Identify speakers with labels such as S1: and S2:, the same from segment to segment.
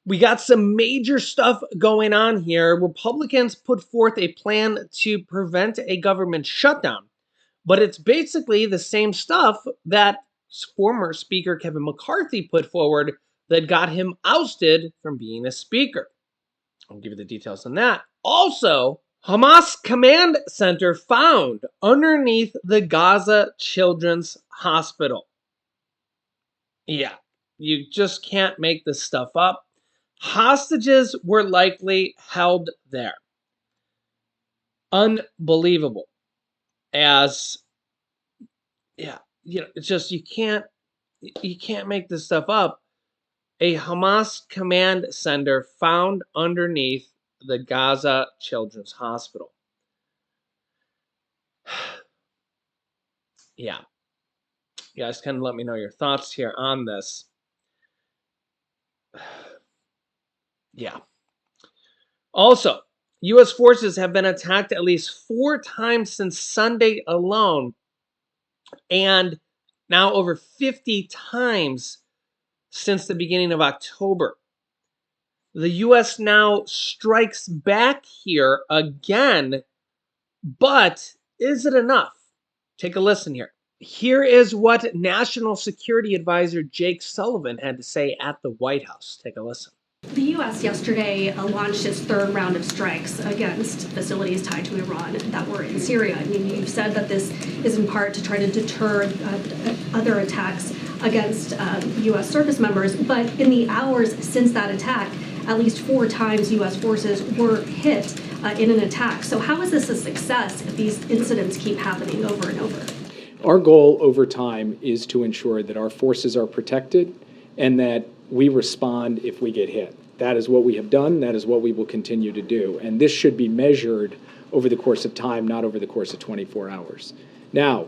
S1: We got some major stuff going on here. Republicans put forth a plan to prevent a government shutdown, but it's basically the same stuff that former Speaker Kevin McCarthy put forward that got him ousted from being a speaker. I'll give you the details on that. Also, Hamas command center found underneath the Gaza Children's Hospital. Yeah, you just can't make this stuff up. Hostages were likely held there. Unbelievable. As yeah, it's just you can't make this stuff up. A Hamas command center found underneath the Gaza Children's Hospital. Yeah. You guys kind of let me know your thoughts here on this. Yeah. Also, U.S. forces have been attacked at least 4 times since Sunday alone, and now over 50 times since the beginning of October. The U.S. now strikes back here again, but is it enough? Take a listen here. Here is what National Security Advisor Jake Sullivan had to say at the White House. Take a listen.
S2: The U.S. yesterday launched its third round of strikes against facilities tied to Iran that were in Syria. I mean, you've said that this is in part to try to deter other attacks against U.S. service members, but in the hours since that attack, at least 4 times U.S. forces were hit in an attack. So how is this a success if these incidents keep happening over and over?
S3: Our goal over time is to ensure that our forces are protected and that we respond if we get hit. That is what we have done. That is what we will continue to do. And this should be measured over the course of time, not over the course of 24 hours. Now,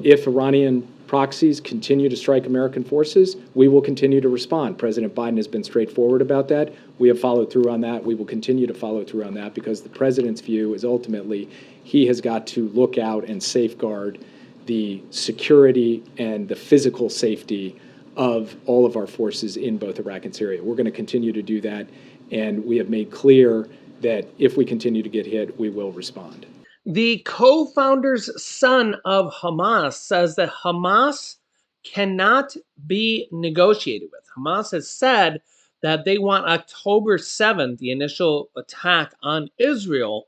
S3: if Iranian proxies continue to strike American forces, we will continue to respond. President Biden has been straightforward about that. We have followed through on that. We will continue to follow through on that because the president's view is ultimately he has got to look out and safeguard the security and the physical safety of all of our forces in both Iraq and Syria. We're going to continue to do that, and we have made clear that if we continue to get hit, we will respond.
S1: The co-founder's son of Hamas says that Hamas cannot be negotiated with. Hamas has said that they want October 7th, the initial attack on Israel,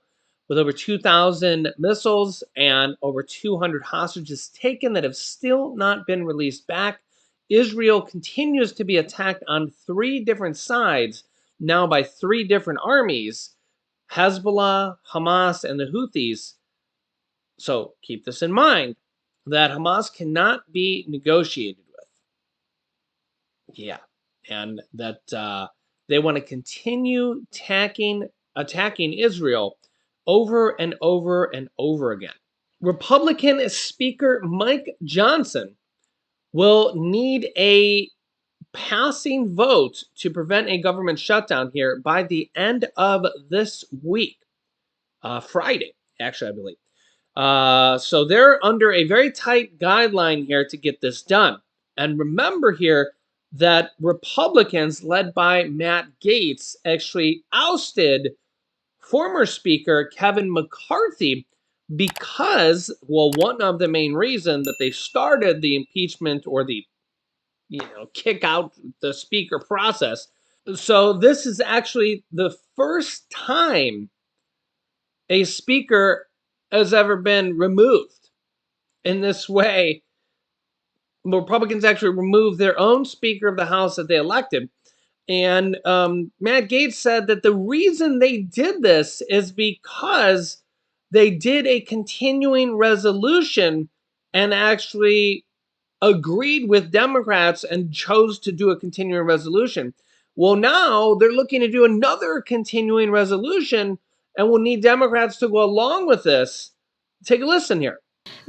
S1: with over 2,000 missiles and over 200 hostages taken that have still not been released back. Israel continues to be attacked on 3 different sides, now by 3 different armies, Hezbollah, Hamas, and the Houthis. So keep this in mind, that Hamas cannot be negotiated with. Yeah, and that they want to continue attacking Israel over and over and over again. Republican Speaker Mike Johnson will need a passing vote to prevent a government shutdown here by the end of this week, Friday, actually, I believe. So they're under a very tight guideline here to get this done. And remember here that Republicans led by Matt Gaetz actually ousted former Speaker Kevin McCarthy because, well, one of the main reasons that they started the impeachment or the, kick out the speaker process. So this is actually the first time a speaker has ever been removed in this way. Republicans actually removed their own Speaker of the House that they elected. And Matt Gaetz said that the reason they did this is because they did a continuing resolution and actually agreed with Democrats and chose to do a continuing resolution. Well, now they're looking to do another continuing resolution and will need Democrats to go along with this. Take a listen here.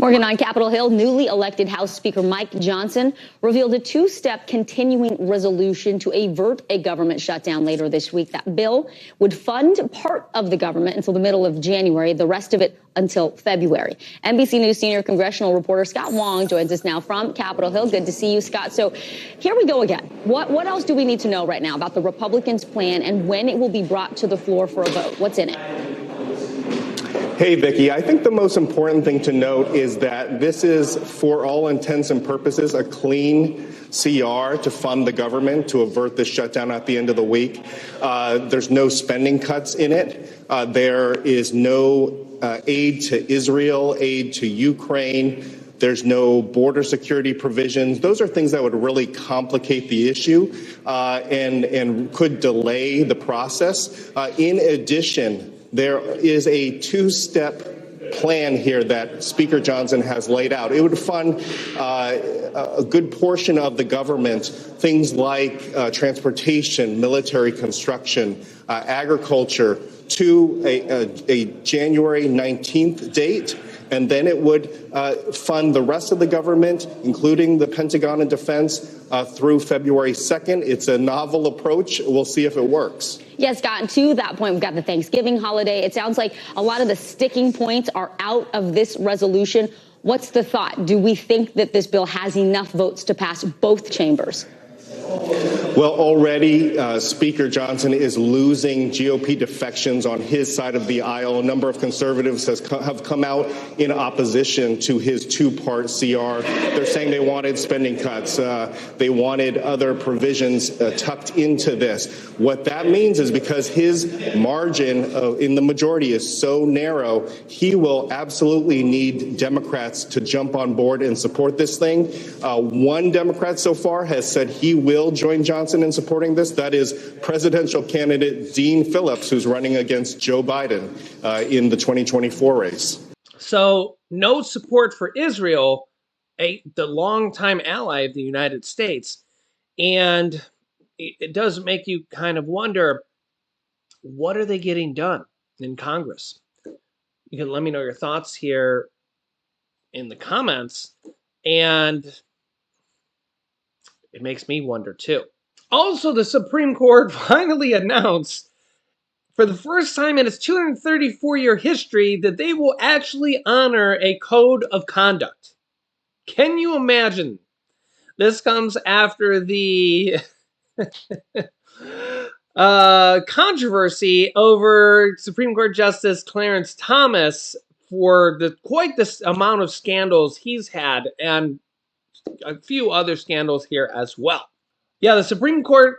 S4: Morgan, on Capitol Hill, newly elected House Speaker Mike Johnson revealed a two-step continuing resolution to avert a government shutdown later this week. That bill would fund part of the government until the middle of January, the rest of it until February. NBC News senior congressional reporter Scott Wong joins us now from Capitol Hill. Good to see you, Scott. So here we go again. What else do we need to know right now about the Republicans' plan and when it will be brought to the floor for a vote? What's in it?
S5: Hey, Vicki, I think the most important thing to note is that this is, for all intents and purposes, a clean CR to fund the government to avert this shutdown at the end of the week. There's no spending cuts in it. There is no aid to Israel, aid to Ukraine. There's no border security provisions. Those are things that would really complicate the issue and could delay the process. In addition, there is a two-step plan here that Speaker Johnson has laid out. It would fund a good portion of the government, things like transportation, military construction, agriculture, to a January 19th date. And then it would fund the rest of the government, including the Pentagon and Defense, through February 2nd. It's a novel approach. We'll see if it works.
S4: Yes, Scott, and to that point, we've got the Thanksgiving holiday. It sounds like a lot of the sticking points are out of this resolution. What's the thought? Do we think that this bill has enough votes to pass both chambers?
S5: Well, already Speaker Johnson is losing GOP defections on his side of the aisle. A number of conservatives have come out in opposition to his two-part CR. They're saying they wanted spending cuts. They wanted other provisions tucked into this. What that means is because his margin in the majority is so narrow, he will absolutely need Democrats to jump on board and support this thing. One Democrat so far has said he will join Johnson in supporting this. That is presidential candidate Dean Phillips, who's running against Joe Biden in the 2024 race.
S1: So no support for Israel, the longtime ally of the United States. And it does make you kind of wonder, what are they getting done in Congress? You can let me know your thoughts here in the comments. And it makes me wonder too. Also, the Supreme Court finally announced for the first time in its 234-year history that they will actually honor a code of conduct. Can you imagine? This comes after the controversy over Supreme Court Justice Clarence Thomas for quite the amount of scandals he's had, and a few other scandals here as well. Yeah, the Supreme Court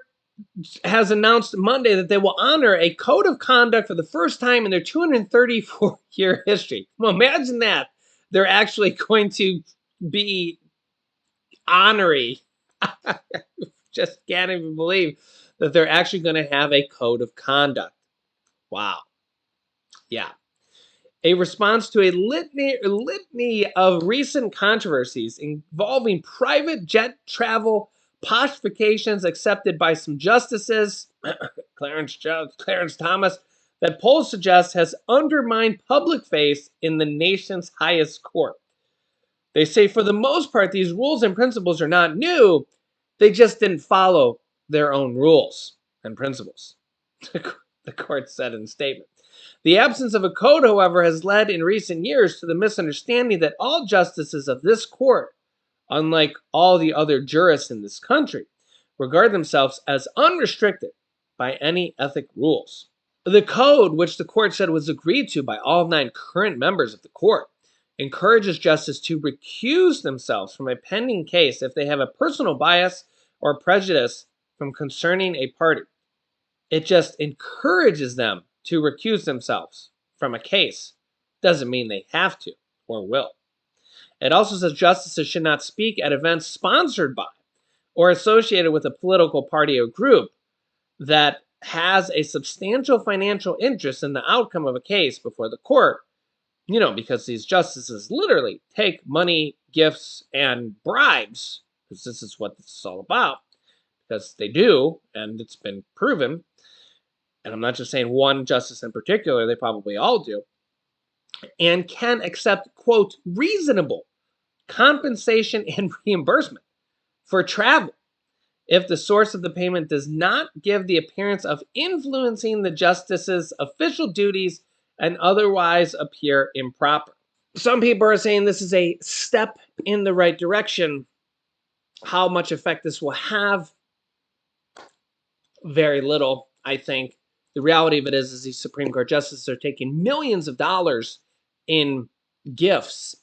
S1: has announced Monday that they will honor a code of conduct for the first time in their 234-year history. Well, imagine that. They're actually going to be honoring. Just can't even believe that they're actually going to have a code of conduct. Wow. Yeah. A response to a litany of recent controversies involving private jet travel postifications accepted by some justices, Clarence Thomas, that polls suggest has undermined public faith in the nation's highest court. They say for the most part, these rules and principles are not new. They just didn't follow their own rules and principles, the court said in a statement. The absence of a code, however, has led in recent years to the misunderstanding that all justices of this court, unlike all the other jurists in this country, regard themselves as unrestricted by any ethic rules. The code, which the court said was agreed to by all 9 current members of the court, encourages justices to recuse themselves from a pending case if they have a personal bias or prejudice from concerning a party. It just encourages them to recuse themselves from a case. Doesn't mean they have to or will. It also says justices should not speak at events sponsored by or associated with a political party or group that has a substantial financial interest in the outcome of a case before the court. You know, because these justices literally take money, gifts, and bribes, because this is what this is all about, because they do, and it's been proven. And I'm not just saying one justice in particular, they probably all do. and can accept, quote, reasonable compensation and reimbursement for travel if the source of the payment does not give the appearance of influencing the justice's official duties and otherwise appear improper. Some people are saying this is a step in the right direction. How much effect this will have? Very little, I think. The reality of it is these Supreme Court justices are taking millions of dollars in gifts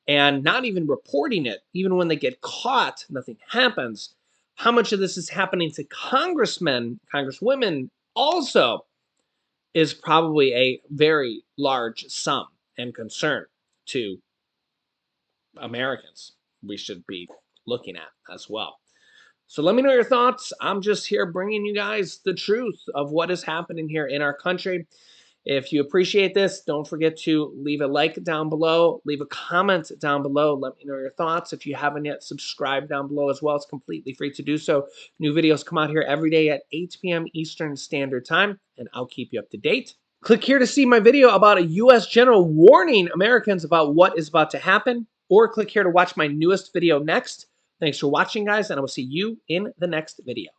S1: and not even reporting it. Even when they get caught, nothing happens. How much of this is happening to congressmen, congresswomen also is probably a very large sum and concern to Americans we should be looking at as well. So let me know your thoughts. I'm just here bringing you guys the truth of what is happening here in our country. If you appreciate this, don't forget to leave a like down below, leave a comment down below. Let me know your thoughts. If you haven't yet, subscribe down below as well. It's completely free to do so. New videos come out here every day at 8 p.m. Eastern Standard Time, and I'll keep you up to date. Click here to see my video about a U.S. general warning Americans about what is about to happen, or click here to watch my newest video next. Thanks for watching, guys, and I will see you in the next video.